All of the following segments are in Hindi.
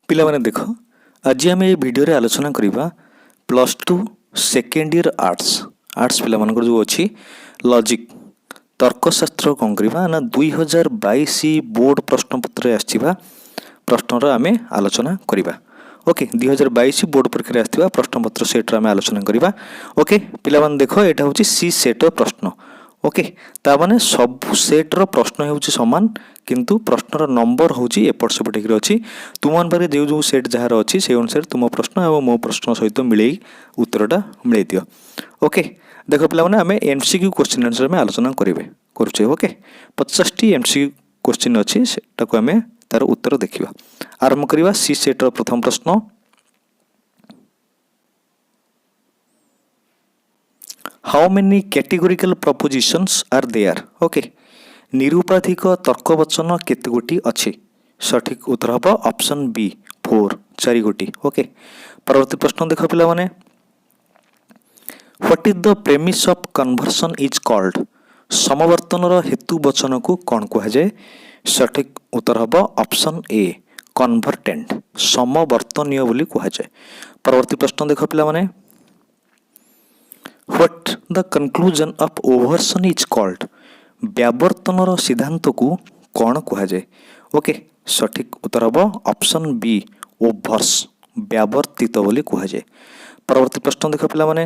पिला माने देखो आज आम ये भिडियो रे आलोचना करिबा +2 सेकेंड ईयर आर्ट्स पिला मानकर जो अछि लॉजिक तर्कशास्त्र कौन करवा ना 2022 बोर्ड प्रश्नपत्र आसवा प्रश्नर आम आलोचना करवा। ओके 2022 बोर्ड परीक्षा आसवा प्रश्नपत्र सेट्र आम आलोचना करवा। ओके पिला माने देखो यहाँ हूँ सी सेट प्रश्न। ओके ताने सब सेट्र प्रश्न हो सामान किंतु प्रश्नर नंबर हूँ एपट सेपट अच्छी तुम पाखे जो जो सेट जार अच्छी से अनुसार तुम प्रश्न और मो प्रश्न सहित मिले उत्तरटा मिले दियो। ओके देख पे आम एमसीक्यू क्वेश्चन आंसर में आलोचना करुचे। ओके 50 एमसीक्यू क्वेश्चन अच्छी से आम तार उत्तर देखा। आरंभ करवा सी सेट्र प्रथम प्रश्न। How many categorical propositions are there. Okay निरूपाधिक तर्कवचन केते गोटी अच्छी सठिक उत्तर हम ऑप्शन बी 4 4 गोटी। ओके परवर्ती प्रश्न देख पिला माने what is the premise of conversion is called. समवर्तनर हेतु वचन को कौन कह जाए सठिक उत्तर हम ऑप्शन ए कन्वर्टेंट समवर्तनीय बोली कह जाए। परवर्ती प्रश्न देख पिला माने what the conclusion of obversion is called. व्यावर्तनर सिद्धांत को कौन कह जाए। ओके सठिक उत्तर हम ऑप्शन बी ओभर्स व्यावर्तित बोली कह जाए। परवर्ती प्रश्न देख पिला माने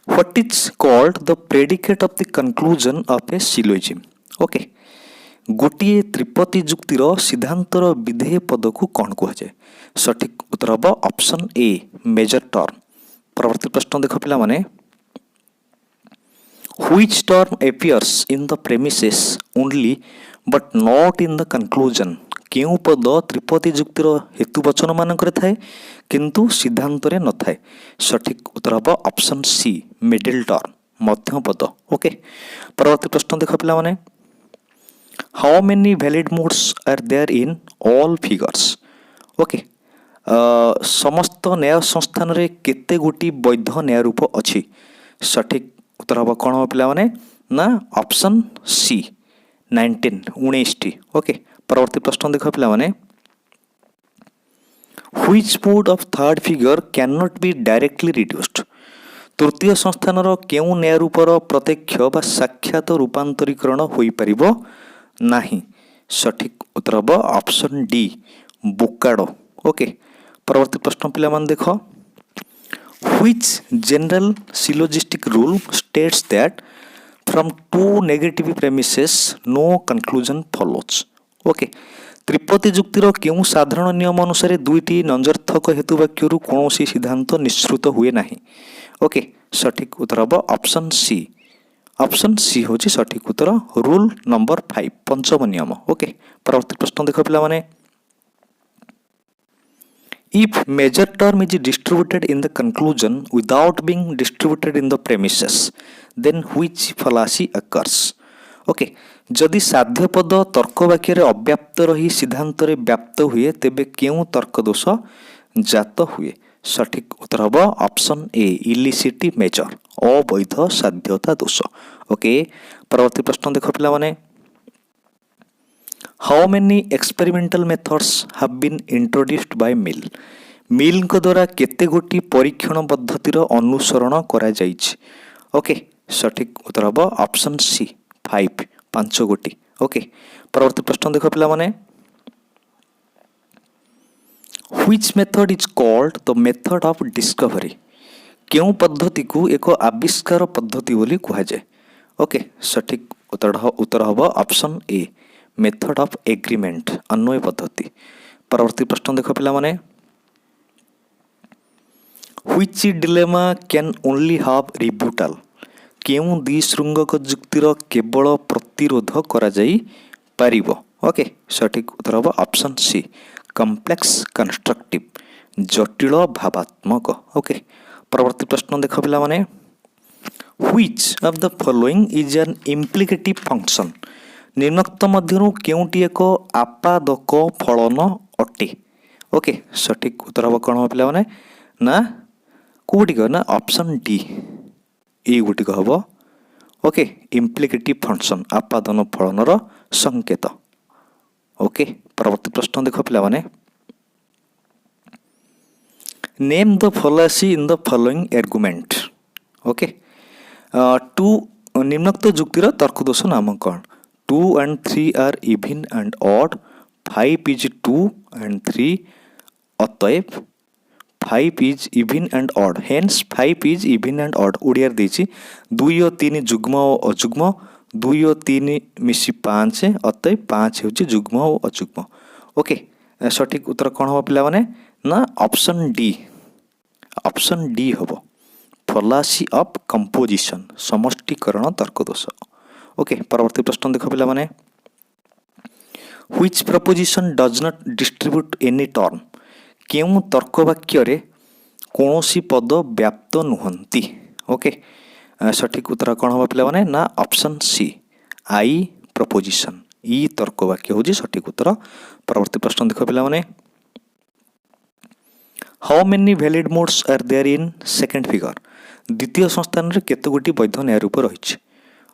what is called the predicate of the conclusion of A syllogism. Okay गोटे त्रिपति जुक्तिर सिद्धांतर विधेय पद को कौन कह जाए सठिक उत्तर हम ऑप्शन ए मेजर टर्म। परवर्ती प्रश्न देख पिला माने which term appears in the premises only but not in the conclusion। केउ पद त्रिपति जुक्तिर हेतुवचन मानकर थाए किंतु सिद्धांत रे न थाए सठिक उत्तर हम ऑप्शन सी मिडिल टर्म मध्य पद। ओके परवर्ती प्रश्न देख पिला माने how many valid moods are there in all figures. Okay समस्त न्याय संस्थान रे केते गोटी वैध न्याय रूप अच्छी सठिक उत्तर हम कौन हम पिला माने ना ऑप्शन सी 19 ओके परवर्ती प्रश्न देख पिला माने which mode of third figure can not be directly reduced. तृतीय संस्थान केउ न्याय रूपर प्रत्यक्ष बा साक्षात रूपांतरीकरण होई परिबो नाही सठिक उत्तर हम ऑप्शन डी बोकाडो। ओके परवर्ती प्रश्न पिला मान देखो which general syllogistic rule states that from two negative premises no conclusion follows। Okay त्रिपति जुक्तिर केउ साधारण नियम अनुसार दुईटी नंजर्थक हेतु वाक्य कौन सिद्धांत निश्रुत हुए नहीं। ओके सठिक उत्तर हम ऑप्शन सी हूँ सठिक उत्तर रूल नंबर 5 पंचम नियम। ओके परवर्ती प्रश्न देख पिला माने if major term is distributed in the conclusion without being distributed in the premises then which fallacy occurs। Okay जदि साध्य पद तर्क वाक्य रे अव्याप्त रही सिद्धांत रे व्याप्त हुए तेबे केउ तर्क दोष जात हुए सठिक उत्तर हम ऑप्शन ए इलिसिटी मेजर अवैध साध्यता दोष। ओके परवर्ती प्रश्न देख पिला माने how many experimental methods have been introduced by Mill. Mill को द्वारा केते गोटी परीक्षण पद्धतिर अनुसरण करा जाइछि। ओके सठिक उत्तर हम ऑप्शन सी 5 गोटी। ओके परवर्ती प्रश्न देख पिला माने which method is called the method of discovery. केउ पद्धति को एक आविष्कार पद्धति बोली कहा जाए। ओके सठिक उत्तर हम option A method of agreement अन्वय पद्धति। परवर्ती प्रश्न देख पिला माने which dilemma can only have rebuttal. केउ द्विशृंगक जुक्तिर केवल प्रतिरोध करा जाई परिबो। ओके सठिक उत्तर हम ऑप्शन सी कॉम्प्लेक्स कंस्ट्रक्टिव जटिल भावात्मक। ओके परवर्ती प्रश्न देख पिला माने which of the following is an implicative function. निम्नोक्त मध्यरु केउटी एक आपादक फलन अटे। ओके सठिक उत्तर हम कौन हम पिला माने ना कोटिक ना ऑप्शन डी ए गुटिक हम। ओके इम्प्लिकेटिव फंक्शन आपादन फलनर संकेत। ओके परवर्ती प्रश्न देख पिलामाने name the fallacy in the following argument okay टू निम्नोक्त जुक्तिर तर्क दोष नाम कौन 2 and 3 are even and odd 5 is 2 and 3 अतएव 5 is even and odd hence 5 is even and odd Odia देछि 2 और 3 जुग्म और अजुग्म 2 और 3 मिसी 5 अतएव 5 होछि जुग्म और अजुग्म ओके सठिक उत्तर कौन हम पिला माने ना ऑप्शन डी हम फलासी ऑफ कंपोजिशन समष्टिकरण तर्क दोष ओके परवर्ती प्रश्न देख पिला माने which preposition does not distribute any term केउ तर्क वाक्य रे कोनोसी पद व्याप्त नुहंती ओके सठिक उत्तर कौन हम पिला माने ना ऑप्शन सी आई प्रपोजिशन ई तर्क वाक्य होजी सठिक उत्तर परवर्ती प्रश्न देख पिला माने how many valid moods are there in second figure द्वितीय संस्थान रे केते गोटी वैध न्याय रूप रहिछि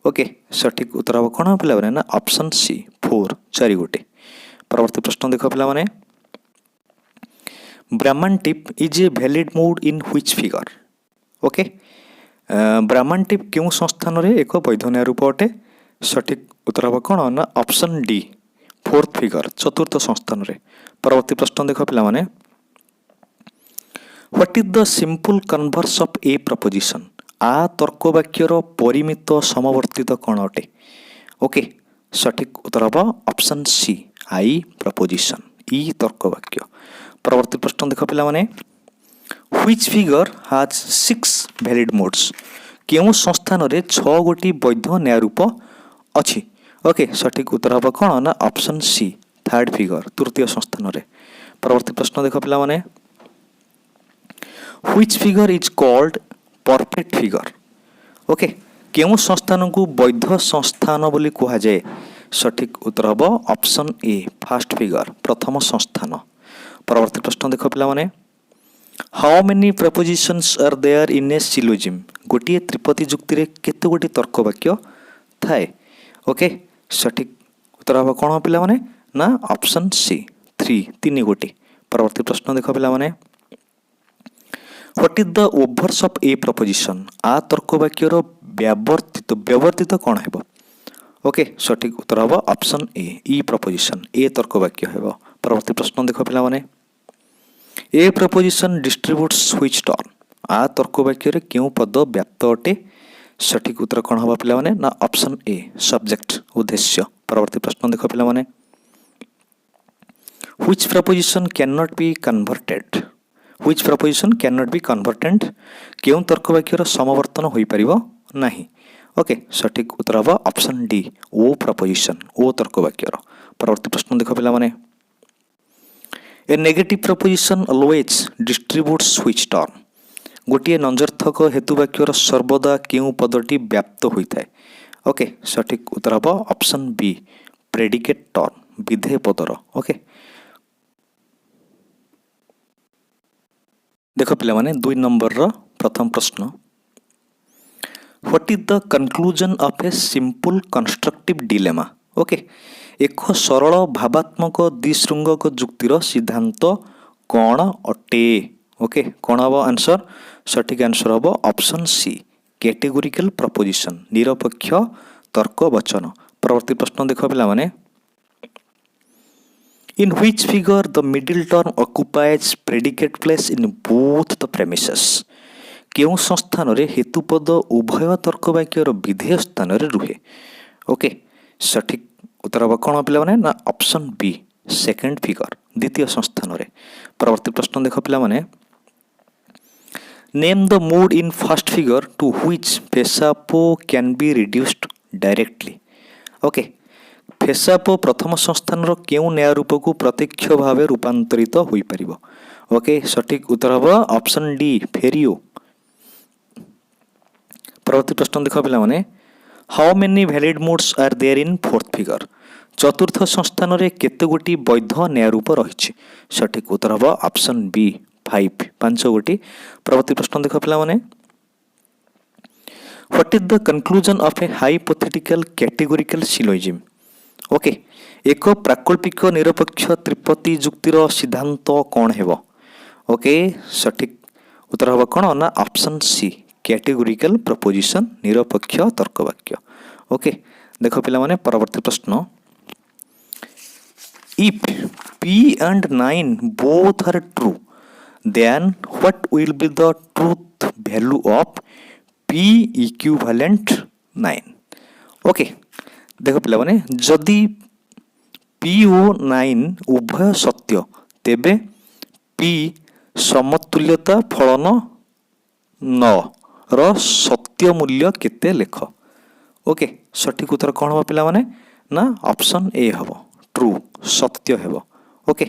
ओके सठिक उत्तर हम कौन पिला माने ना ऑप्शन सी 4 4 गोटे परवर्ती प्रश्न देख पिला माने ब्राह्मण tip is a valid mode in which figure okay ब्राह्मण टिप क्यों संस्थान रे एक वैध न्याय रूप अटे सठिक उत्तर हम कौन ना ऑप्शन डी 4th फिगर चतुर्थ संस्थान रे परवर्ती प्रश्न देख पिला माने what is the simple converse of a proposition आ तर्क वाक्यर परिमित समवर्तित कौन अटे ओके सठिक उत्तर हम ऑप्शन सी आई प्रपोजिशन ई तर्क वाक्य परवर्ती प्रश्न देख पिला माने which figure has 6 valid modes केउ संस्थान रे 6 गोटी वैध न्याय रूप अछि ओके सठिक उत्तर हम कौन ना ऑप्शन सी 3rd फिगर तृतीय संस्थान रे परवर्ती प्रश्न देख पिला माने which figure is called perfect figure okay केउ संस्थान को वैध संस्थान बोली कहा जाए सठिक उत्तर हम ऑप्शन ए 1st फिगर प्रथम संस्थान परवर्ती प्रश्न देख पिला माने how many propositions are there in a syllogism गोटे त्रिपदी जुक्ति रे केते गोटी तर्क वाक्य थाए ओके सठिक उत्तर हम कौन पिला माने ना ऑप्शन सी 3 गोटी परवर्ती प्रश्न देख पिला माने what is the obverse of a proposition आ तर्क वाक्यर व्यवर्तित कौन हेबो ओके सठिक उत्तर हम ऑप्शन ए ई प्रपोजिशन ए तर्क वाक्य हेबो परवर्ती प्रश्न देख पिला माने ए प्रपोजिशन डिस्ट्रीब्यूट्स व्हिच टर्म आ तर्क वाक्य रे केउ पद व्याप्त अटे सठिक उत्तर कौन हम पिला माने ना ऑप्शन ए सब्जेक्ट उद्देश्य परवर्ती प्रश्न देख पिला माने which preposition can not be converted which preposition can not be converted केउ तर्क वाक्यर समवर्तन होई परिबो नाही ओके सठिक उत्तर हम option D O proposition O तर्क वाक्यर परवर्ती प्रश्न देख पिला माने a negative proposition always distributes which term गोटे नंजर्थक हेतु वाक्यर सर्वदा केउ पदटी व्याप्त होइथाय ओके सठिक उत्तर हम ऑप्शन बी प्रेडिकेट टर्म विधेय पदर ओके देख पिला माने 2 नंबर रो प्रथम प्रश्न what is the conclusion of a simple constructive dilemma okay एक सरल भावात्मक द्विशृंगक जुक्तिर सिद्धांत कौन अटे ओके कौन हम आंसर सठिक आंसर हम ऑप्शन सी कैटेगोरिकल प्रपोजिशन निरपेक्ष तर्क वचन परवर्ती प्रश्न देख पिला माने in which figure the middle term occupies predicate place in both the premises केउ संस्थान रे हेतुपद उभय तर्क वाक्यर विधेय स्थान रे रुहे ओके सठिक उत्तर हम कौन पिला माने ना ऑप्शन बी 2nd फिगर द्वितीय संस्थान रे परवर्ती प्रश्न देख पिला माने name the mood in first figure to which Fesapo can be reduced directly okay Fesapo प्रथम संस्थान रो केउ न्याय रूप को प्रत्यक्ष भाव रूपांतरित होई परिबो ओके सठिक उत्तर हम ऑप्शन डी फेरियो परवर्ती प्रश्न देख पिला माने how many valid moods are there in 4th figure चतुर्थ स्थान रे केते गोटी वैध न्याय रूप रहिछि सठिक उत्तर हम ऑप्शन बी 5 गोटी परवर्ती प्रश्न देख पिला माने what is the conclusion of A hypothetical categorical syllogism okay एक प्राकल्पिक निरपेक्ष त्रिपति जुक्तिर सिद्धांत कौन हेबो ओके सठिक उत्तर हम कौन ना ऑप्शन सी कैटेगोरिकल प्रपोजिशन निरपेक्ष तर्कवाक्य ओके देख पिला माने परवर्ती प्रश्न if p and 9 both are true then what will be the truth value of p equivalent 9 okay देख पिला माने जदि p ओ 9 उभय सत्य तेबे p समतुल्यता फलन 9 रो सत्य मूल्य केते लेख ओके सठिक उत्तर कौन हम पिला माने ना ऑप्शन ए हम ट्रू सत्य हेब ओके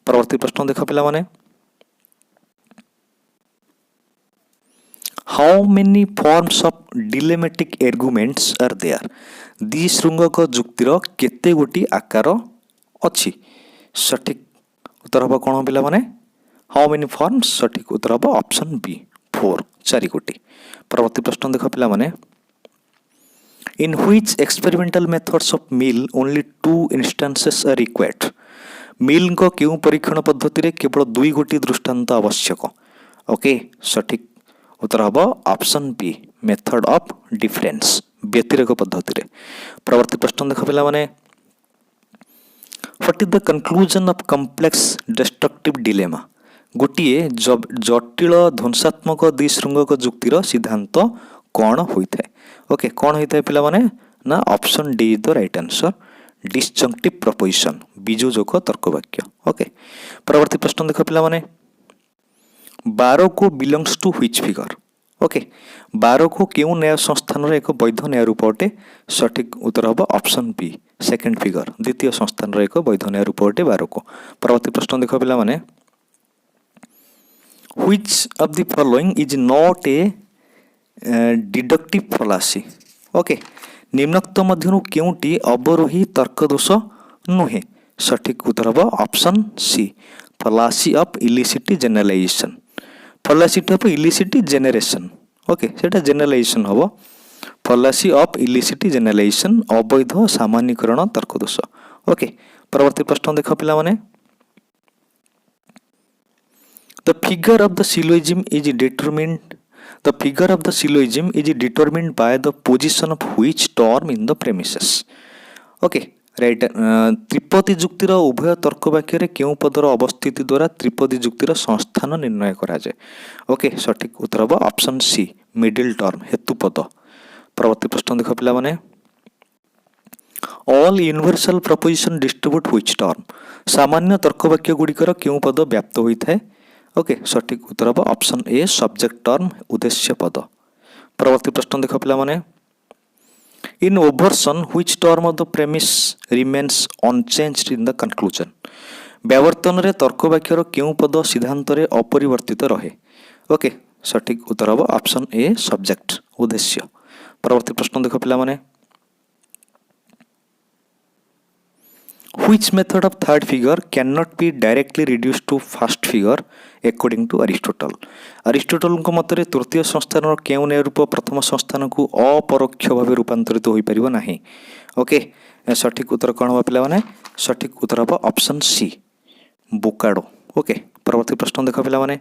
परवर्ती प्रश्न देख पिला माने how many forms of dilemmatic arguments are there द्विशृंगक जुक्तिर केते गोटी आकार अछि सठिक उत्तर हम कौन पिला माने हाउ मेनी फॉर्म्स सठिक उत्तर हम ऑप्शन बी 4 4 गोटी परवर्ती प्रश्न देख पिला माने in which experimental methods of Mill only 2 instances are required मिल को क्यों परीक्षण पद्धति रे केवल 2 गोटी दृष्टांत आवश्यक ओके सठिक उत्तर हम option B method of difference व्यतिरेक पद्धति रे प्रवर्ती प्रश्न देख पिला माने what is the conclusion of complex destructive dilemma गोटिए जटिल ध्वंसात्मक द्विशृंगक जुक्तिर सिद्धांत कौन होता है ओके कौन होता है पिला माने ना option D is the right answer disjunctive proposition बीजोजक तर्कवाक्य ओके परवर्ती प्रश्न देख पिला माने 12 को belongs to which figure okay 12 को केउ न्याय संस्थान रे एक वैध न्याय रूप अटे सठिक उत्तर हम ऑप्शन बी सेकंड फिगर द्वितीय संस्थान रे एक वैध न्याय रूप अटे 12 को परवर्ती प्रश्न देख पिला माने which of the following is not a deductive fallacy okay निम्नोक्त मध्यनु केउटी अवरोही तर्क दोष नुहे सठिक उत्तर हम option C fallacy of illicit generalization fallacy of illicit generation okay सेटा जनरलाइजेशन हम फलासी ऑफ इलिसिटी जनरलाइजेशन अवैध सामान्यकरण तर्क दोष ओके परवर्ती प्रश्न देख पिला माने the figure of the syllogism is determined by the position of which term in the premises okay right त्रिपदी जुक्तिर उभय तर्क वाक्य रे केउ पदर अवस्थिति द्वारा त्रिपदी जुक्तिर संस्थान निर्णय करा जाय ओके सठिक उत्तर हम ऑप्शन सी मिडिल टर्म हेतु पद परवर्ती प्रश्न देख पिला माने all universal preposition distribute which term सामान्य तर्क वाक्य गुड़िकर केउ पद व्याप्त होता है ओके सठिक उत्तर हम ऑप्शन ए सब्जेक्ट टर्म उद्देश्य पद परवर्ती प्रश्न देख पिला माने in obversion which term of the premise remains unchanged in the conclusion व्यावर्तन रे तर्क वाक्यर केउ पद सिद्धांत रे अपरिवर्तित रहे ओके सठिक उत्तर हम ऑप्शन ए सब्जेक्ट उद्देश्य परवर्ती प्रश्न देख पिला माने which method of third figure cannot be directly reduced to first figure according to Aristotle Aristotle को मतरे तृतीय संस्थान केउ न्याय रूप प्रथम संस्थान को अपरोक्ष भाव रूपांतरित होई परिबो नाही ओके सठिक उत्तर कोन हो पिला माने सठिक उत्तर हो ऑप्शन सी बोकाडो ओके परवर्ती प्रश्न देखो पिला माने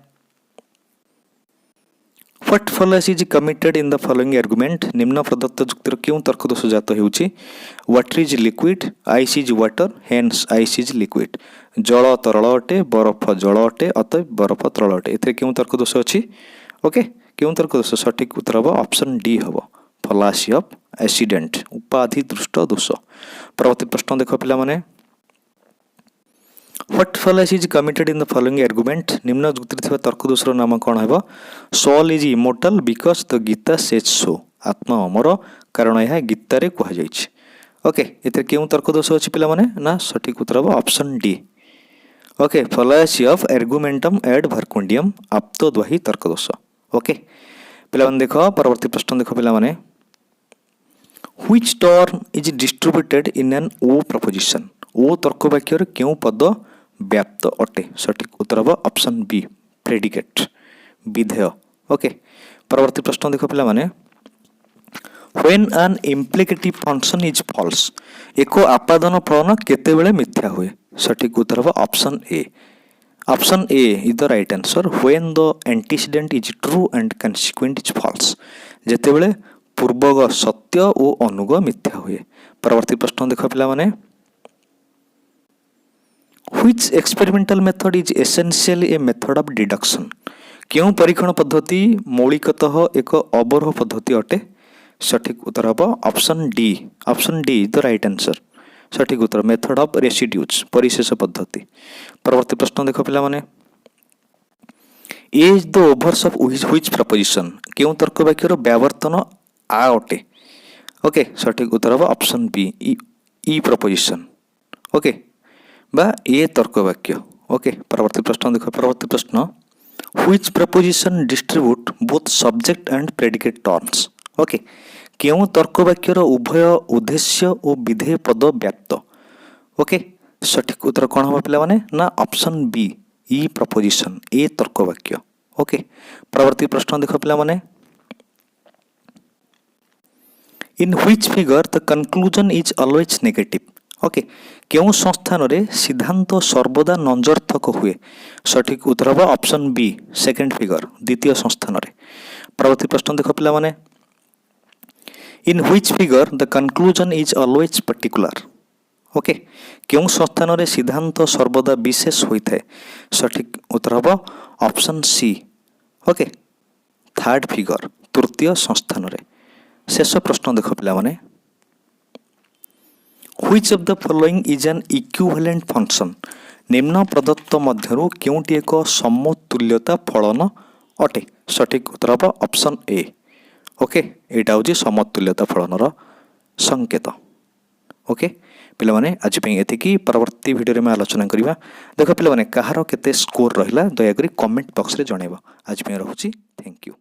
What fallacy is committed in the following argument निम्न प्रदत्त जुक्तिर क्यों तर्क दोष जात हेउची water is liquid ice is water hence ice is liquid जल तरल अटे बरफ जल अटे अतएव बरफ तरल अटे एथे क्यों तर्क दोष अछि ओके क्यों तर्क दोष सठिक उत्तर हो ऑप्शन डी हो fallacy of accident उपाधि दृष्ट दोष परवर्ती प्रश्न देखो पिला माने What fallacy is committed in the following argument निम्न जुक्तिर थिबा तर्क दोषर नाम कोन हेबो soul is immortal because the Gita says so आत्मा अमर कारण यह गीता रे कहा जाइछ ओके एते केउ तर्क दोष अछि पिला माने ना सठिक उत्तर हो option D okay fallacy of argumentum ad varcundium आप्तद्वाही तर्क दोष ओके पिला माने देखो परवर्ती प्रश्न देखो पिला माने which term is distributed in an o proposition ओ तर्क वाक्य रे केउ पद व्याप्त अटे सठिक उत्तर हो ऑप्शन बी प्रेडिकेट विधेय ओके परवर्ती प्रश्न देखो पिला माने when an implicative function is false एक आपादन फलन केतेबेले मिथ्या हुए सठिक उत्तर हम option A. Option A is the right answer when the antecedent is true and consequent is false जेतेबेले पूर्वग सत्य और अनुग मिथ्या हुए। परवर्ती प्रश्न देख पिला माने which experimental method is essentially A method of deduction क्यों परीक्षण पद्धति मौलिकतः एक अवरोह पद्धति अटे सठिक उत्तर हम option D. Option D is the right answer सठिक उत्तर मेथड ऑफ रेसिड्यूज परिशेष पद्धति। परवर्ती प्रश्न देख पिला माने as the obverse of which proposition क्यों तर्क वाक्यर व्यावर्तन आ अटे ओके सठिक उत्तर हम option B E proposition okay बा ए तर्क वाक्य ओके। परवर्ती प्रश्न देख परवर्ती प्रश्न which preposition distribute both subject and predicate terms okay क्यों तर्क वाक्यर उभय उद्देश्य और विधेय पद व्याप्त ओके सठिक उत्तर कौन हम पिला माने ना ऑप्शन बी ई प्रपोजिशन ए तर्क वाक्य ओके। परवर्ती प्रश्न देख पिला माने in which figure the conclusion is always negative okay क्यों संस्थान रे सिद्धांत सर्वदा नंजर्थक हुए सठिक उत्तर हम ऑप्शन बी सेकेंड फिगर द्वितीय संस्थान रे। परवर्ती प्रश्न देख पिला माने in which figure the conclusion is always particular okay क्यों संस्थान रे सिद्धांत सर्वदा विशेष होता है सठिक उत्तर हम option C okay third figure तृतीय संस्थान रे। शेष प्रश्न देख पिला माने which of the following is an equivalent function निम्न प्रदत्त मध्यरु केउटी एक समतुल्यता फलन अटे सठिक उत्तर हम ऑप्शन ए ओके एटा होची समतुल्यता फलनर संकेत ओके। पिला माने आज पे एतिकी परवर्ती वीडियो में आलोचना करिबा। देखो पिला माने कहार केते स्कोर रहिला दया करी कमेंट बॉक्स रे जणेबा। आज पे रहूची थैंक यू।